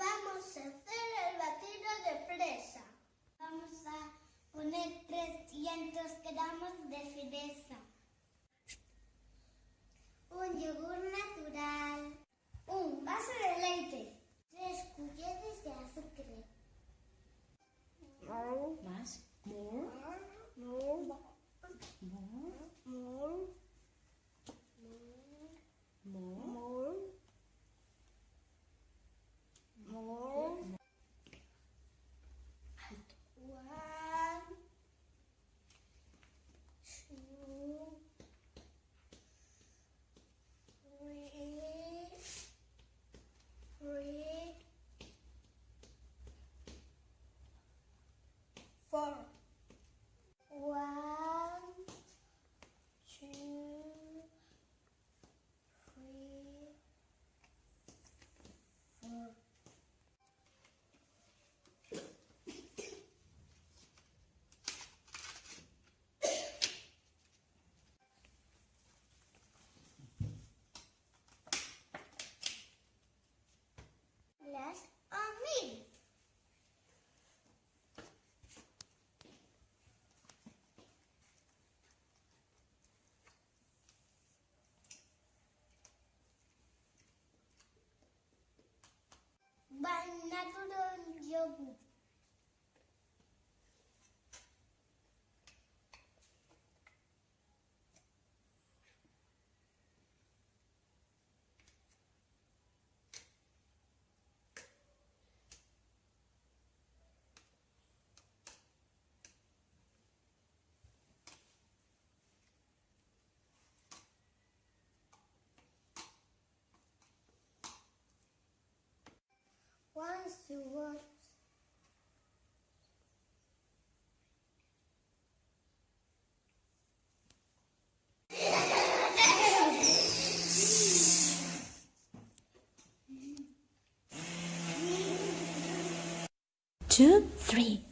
Vamos a hacer el batido de fresa. Vamos a poner 300 gramos de fresa, un yogur natural, un vaso de leite, 3 cucharas de azúcar. Más. More. Alto. 1, 2, 3, 4. 1, 2, 3, 4. Las hormigas. Natural yogurt. Once the words Two, three.